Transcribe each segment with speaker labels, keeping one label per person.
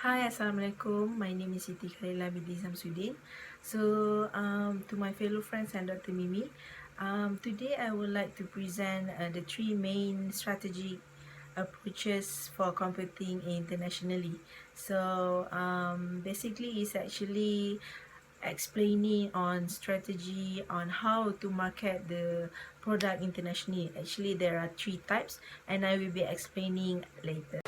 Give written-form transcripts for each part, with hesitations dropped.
Speaker 1: Hi, Assalamualaikum. My name is Siti Khalila binti Samsudin. So, to my fellow friends and Dr. Mimi, today I would like to present the three main strategic approaches for competing internationally. So, basically, it's actually explaining on strategy on how to market the product internationally. Actually, there are three types, and I will be explaining later.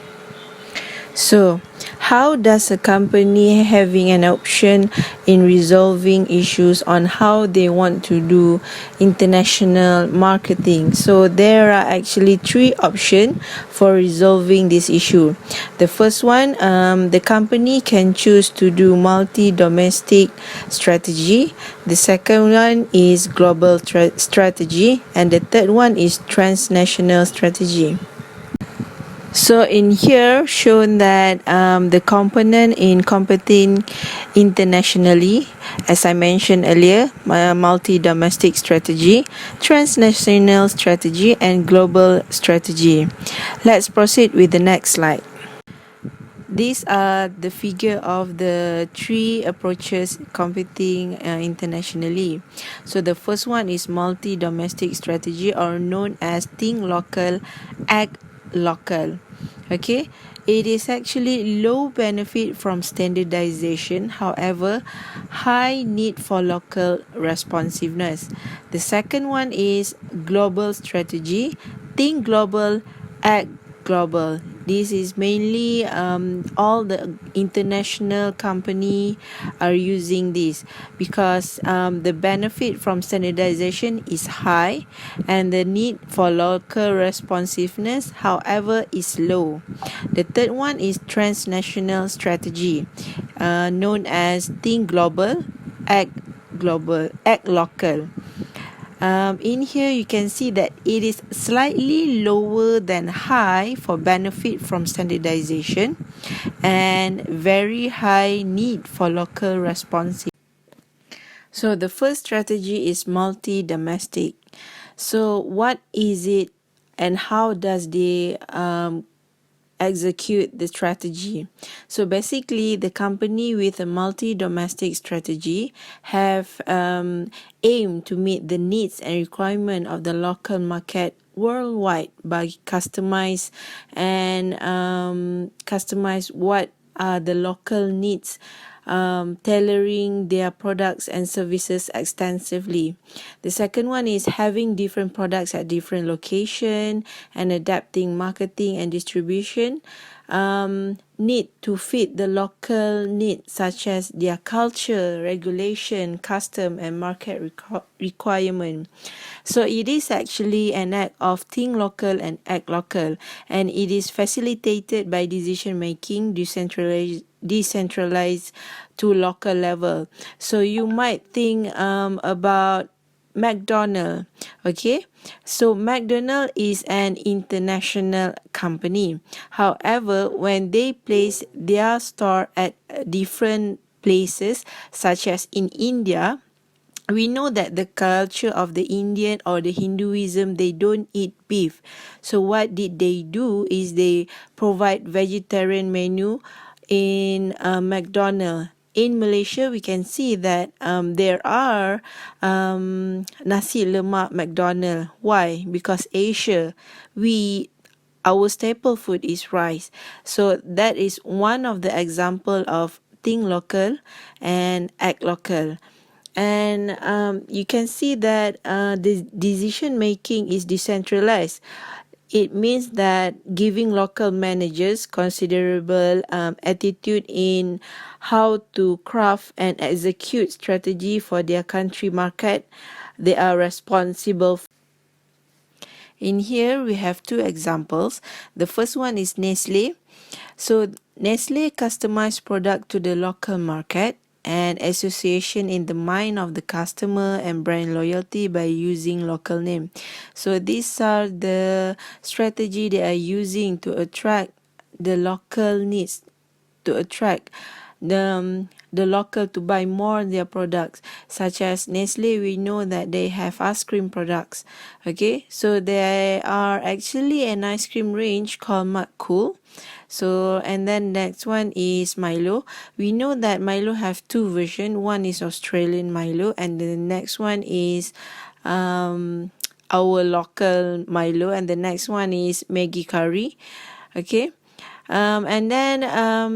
Speaker 2: So, how does a company having an option in resolving issues on how they want to do international marketing? So, there are actually three options for resolving this issue. The first one, the company can choose to do multi-domestic strategy. The second one is global strategy, and the third one is transnational strategy. So in here shown that the component in competing internationally, as I mentioned earlier, multi-domestic strategy, transnational strategy and global strategy. Let's proceed with the next slide. These are the figure of the three approaches competing internationally. So the first one is multi-domestic strategy, or known as think local, act local. Okay, it is actually low benefit from standardization, however high need for local responsiveness. The second one is global strategy, think global, act global. This is mainly all the international company are using this because the benefit from standardization is high and the need for local responsiveness, however, is low. The third one is transnational strategy, known as think global, act local. In here you can see that it is slightly lower than high for benefit from standardization and very high need for local responsive. So the first strategy is multi-domestic. So what is it and how does they execute the strategy? So basically, the company with a multi-domestic strategy have aimed to meet the needs and requirement of the local market worldwide by customize what are the local needs, tailoring their products and services extensively. The second one is having different products at different location and adapting marketing and distribution need to fit the local needs, such as their culture, regulation, custom and market requirement. So it is actually an act of think local and act local, and it is facilitated by decision making decentralized to local level. So you might think about McDonald. Okay, so McDonald is an international company. However, when they place their store at different places, such as in India, we know that the culture of the Indian or the Hinduism, they don't eat beef. So what did they do is they provide vegetarian menu in McDonald's. In Malaysia, we can see that there are nasi lemak McDonald. Why? Because Asia, our staple food is rice. So that is one of the example of think local and act local. And you can see that the decision making is decentralized. It means that giving local managers considerable attitude in how to craft and execute strategy for their country market. They are responsible. In here, we have two examples. The first one is Nestle. So Nestle customized product to the local market and association in the mind of the customer and brand loyalty by using local name. So these are the strategy they are using to attract the local needs, to attract the local to buy more their products, such as Nestle. We know that they have ice cream products. Okay, so there are actually an ice cream range called McCool. So and then next one is Milo. We know that Milo have two version. One is Australian Milo and the next one is our local Milo, and the next one is Maggi curry. Okay. And then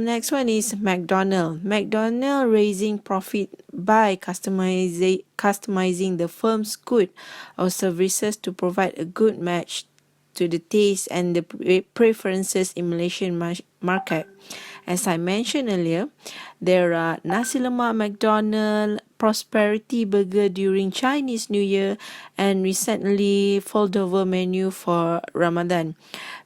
Speaker 2: next one is McDonald. McDonald raising profit by customizing the firm's good or services to provide a good match to the taste and the preferences in Malaysian market. As I mentioned earlier, there are Nasi Lemak McDonald, Prosperity Burger during Chinese New Year, and recently foldover menu for Ramadan.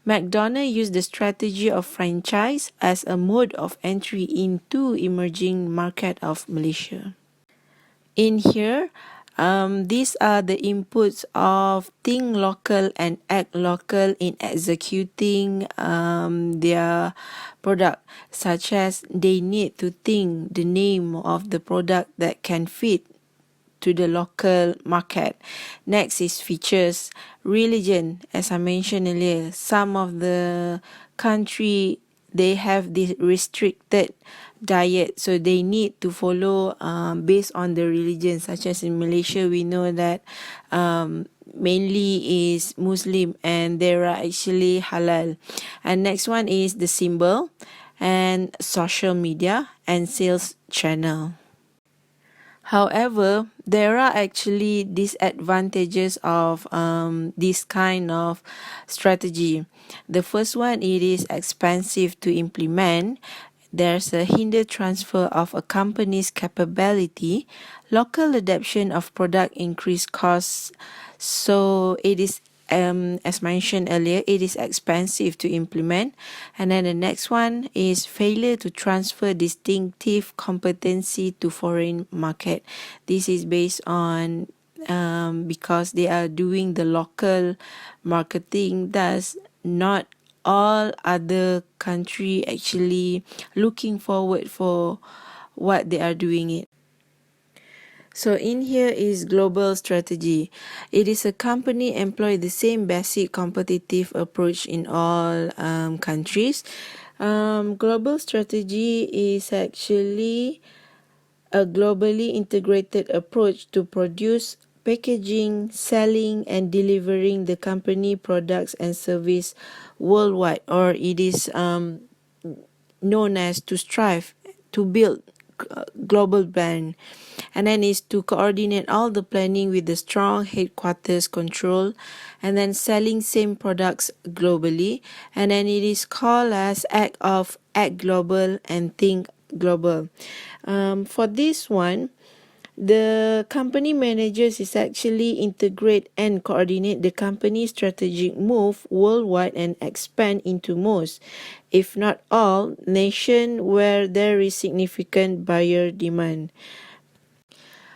Speaker 2: McDonald used the strategy of franchise as a mode of entry into emerging market of Malaysia. In here, these are the inputs of think local and act local in executing their product, such as they need to think the name of the product that can fit to the local market. Next is features. Religion, as I mentioned earlier, some of the country they have this restricted diet, so they need to follow based on the religion, such as in Malaysia we know that mainly is Muslim and there are actually halal. And next one is the symbol and social media and sales channel. However, there are actually disadvantages of this kind of strategy. The first one, it is expensive to implement. There's a hinder transfer of a company's capability, local adaptation of product increased costs. So it is as mentioned earlier, it is expensive to implement. And then the next one is failure to transfer distinctive competency to foreign market. This is based on because they are doing the local marketing, thus not all other country actually looking forward for what they are doing it. So in here is global strategy. It is a company employ the same basic competitive approach in all countries. Global strategy is actually a globally integrated approach to produce, packaging, selling, and delivering the company products and service worldwide, or it is known as to strive to build global brand. And then is to coordinate all the planning with the strong headquarters control, and then selling same products globally. And then it is called as act global and think global. For this one, the company managers is actually integrate and coordinate the company's strategic move worldwide and expand into most, if not all, nations where there is significant buyer demand.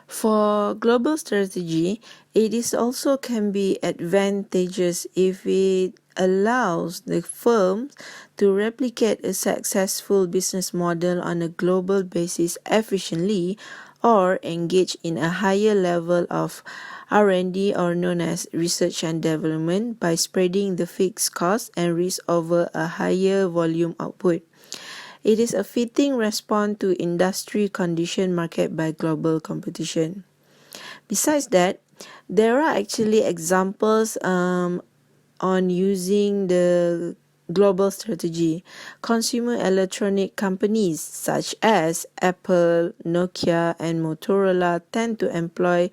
Speaker 2: For global strategy, it is also can be advantageous if it allows the firm to replicate a successful business model on a global basis efficiently, or engage in a higher level of R&D, or known as research and development, by spreading the fixed costs and risk over a higher volume output. It is a fitting response to industry condition market by global competition. Besides that, there are actually examples on using the global strategy. Consumer electronic companies such as Apple, Nokia, and Motorola tend to employ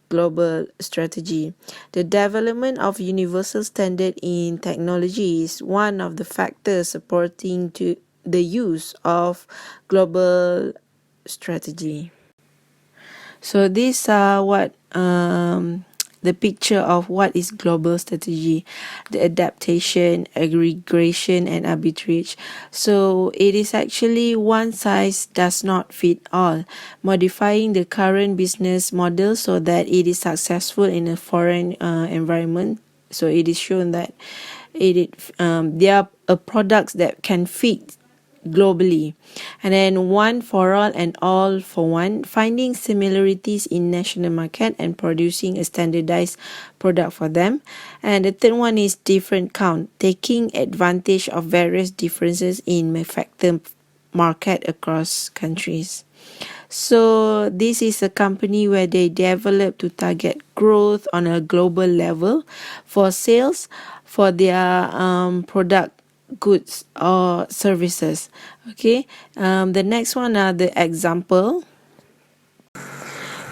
Speaker 2: global strategy. The development of universal standard in technology is one of the factors supporting to the use of global strategy. So these are what the picture of what is global strategy: the adaptation, aggregation, and arbitrage. So it is actually one size does not fit all, modifying the current business model so that it is successful in a foreign environment. So it is shown that there are products that can fit globally. And then one for all and all for one, finding similarities in national market and producing a standardized product for them. And the third one is different count, taking advantage of various differences in manufacturing market across countries. So this is a company where they develop to target growth on a global level for sales for their product, goods or services. Okay, the next one are the example.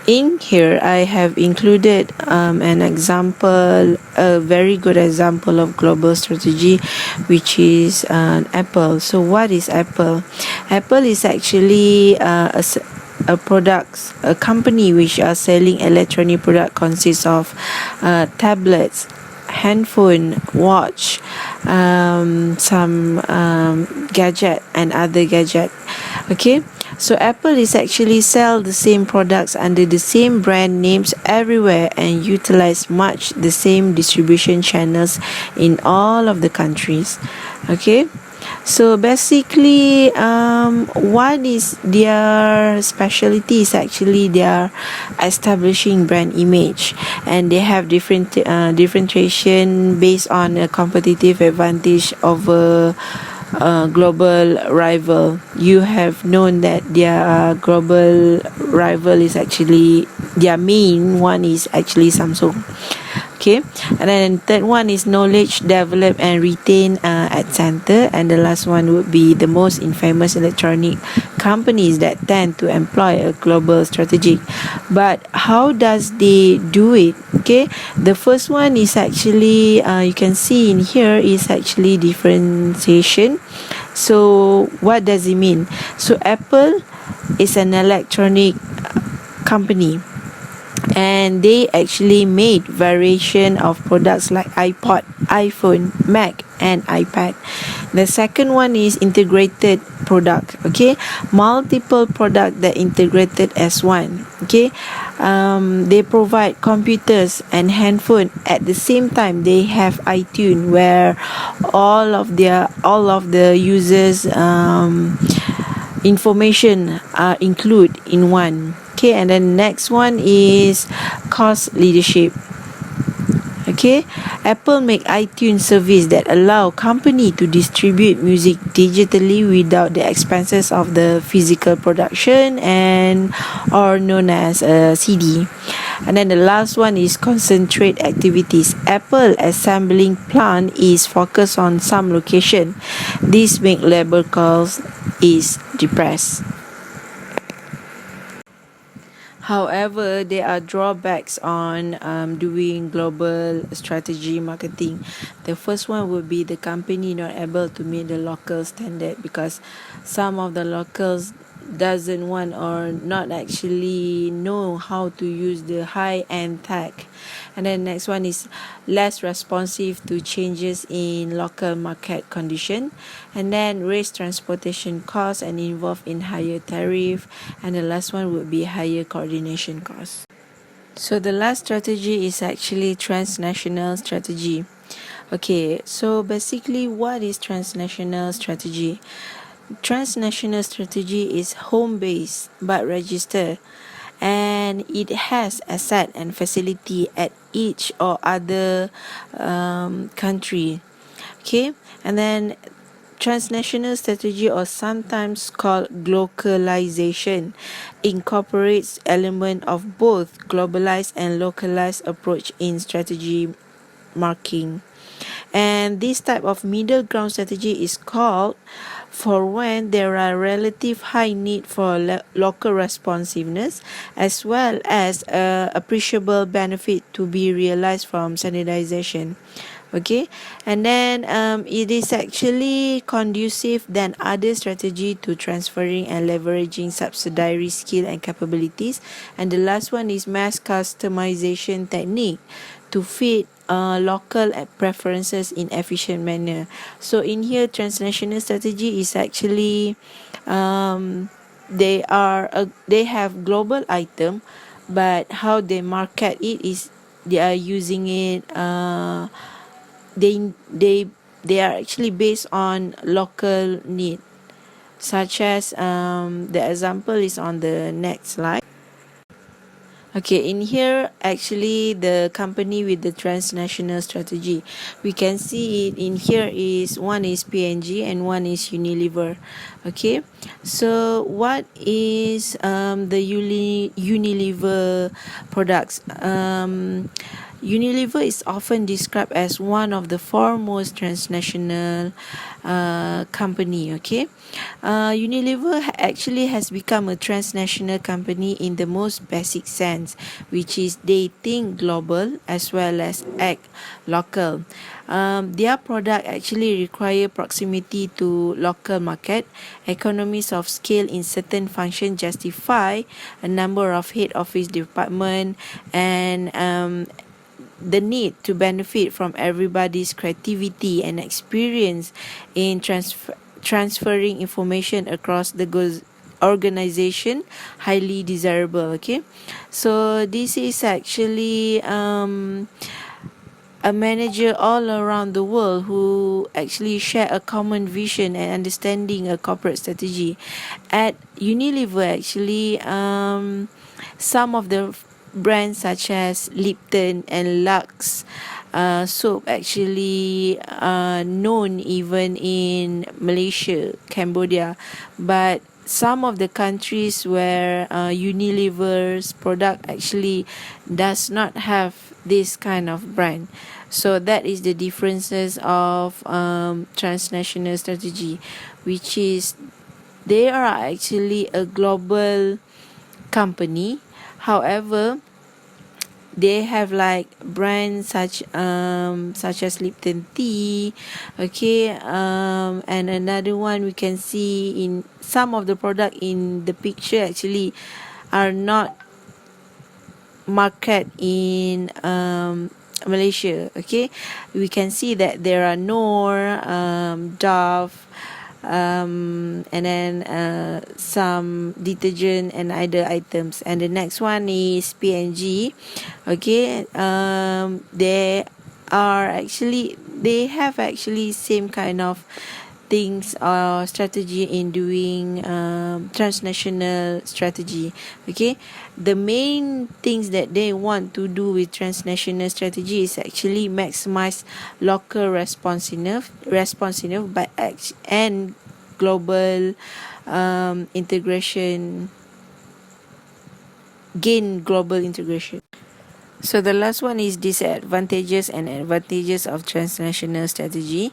Speaker 2: In here, I have included an example, a very good example of global strategy, which is Apple. So, what is Apple? Apple is actually a products, a company which are selling electronic product consists of tablets, handphone, watch, some gadget and other gadget. Okay, so Apple is actually sell the same products under the same brand names everywhere and utilize much the same distribution channels in all of the countries. Okay, so basically what is their specialty is actually they are establishing brand image, and they have different differentiation based on a competitive advantage over global rival. You have known that their global rival is actually, their main one is actually Samsung. Okay, and then third one is knowledge develop and retain at center, and the last one would be the most infamous electronic companies that tend to employ a global strategy. But how does they do it? Okay, the first one is actually you can see in here is actually differentiation. So what does it mean? So Apple is an electronic company, and they actually made variation of products like iPod, iPhone, Mac and iPad. The second one is integrated product. Okay, multiple product that integrated as one. Okay, they provide computers and handphone at the same time. They have iTunes where all of the users information are included in one. Okay, and then next one is cost leadership. Okay, Apple make iTunes service that allow company to distribute music digitally without the expenses of the physical production and or known as a CD. And then the last one is concentrate activities. Apple assembling plant is focused on some location. This make labor cost is depressed. However, there are drawbacks on doing global strategy marketing. The first one would be the company not able to meet the local standard, because some of the locals doesn't want or not actually know how to use the high-end tech. And then next one is less responsive to changes in local market condition, and then raise transportation costs and involve in higher tariff, and the last one would be higher coordination costs. So the last strategy is actually transnational strategy. Okay, so basically what is transnational strategy? Transnational strategy is home based but registered, and it has asset and facility at each or other country. Okay, and then transnational strategy, or sometimes called globalization, incorporates element of both globalized and localized approach in strategy marking. And this type of middle ground strategy is called for when there are relative high need for local responsiveness, as well as appreciable benefit to be realized from standardization. Okay, and then it is actually conducive than other strategy to transferring and leveraging subsidiary skill and capabilities. And the last one is mass customization technique to fit local preferences in efficient manner. So in here, transnational strategy is actually they have global item, but how they market it is they are using it they they they are actually based on local need. such as the example is on the next slide. Okay, in here, actually, the company with the transnational strategy, we can see it in here is one is P&G and one is Unilever. Okay, so what is the Unilever products? Unilever is often described as one of the foremost transnational company. Okay, Unilever actually has become a transnational company in the most basic sense, which is they think global as well as act local. Their product actually require proximity to local market. Economies of scale in certain function justify a number of head office department, and the need to benefit from everybody's creativity and experience in transferring information across the organization highly desirable. Okay, so this is actually a manager all around the world who actually share a common vision and understanding a corporate strategy. At Unilever, actually, some of the brands such as Lipton and Lux soap actually known even in Malaysia, Cambodia, but some of the countries where Unilever's product actually does not have this kind of brand. So that is the differences of transnational strategy, which is they are actually a global company. However, they have like brands such as Lipton tea, okay, and another one we can see in some of the product in the picture actually are not market in Malaysia. Okay, we can see that there are Knorr, Dove, and then some detergent and other items. And the next one is P&G. Okay, they have actually same kind of things or strategy in doing transnational strategy. Okay, the main things that they want to do with transnational strategy is actually maximize local responsiveness by and global integration, gain global integration. So the last one is disadvantages and advantages of transnational strategy.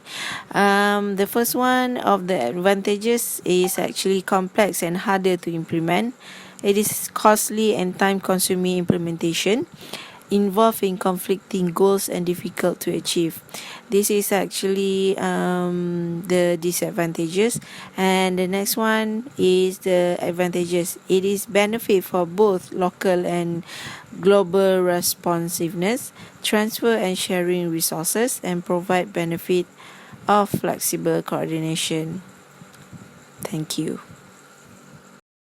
Speaker 2: The first one of the advantages is actually complex and harder to implement. It is costly and time-consuming implementation, involving conflicting goals and difficult to achieve. This is actually the disadvantages. And the next one is the advantages. It is benefit for both local and global responsiveness, transfer and sharing resources, and provide benefit of flexible coordination. Thank you.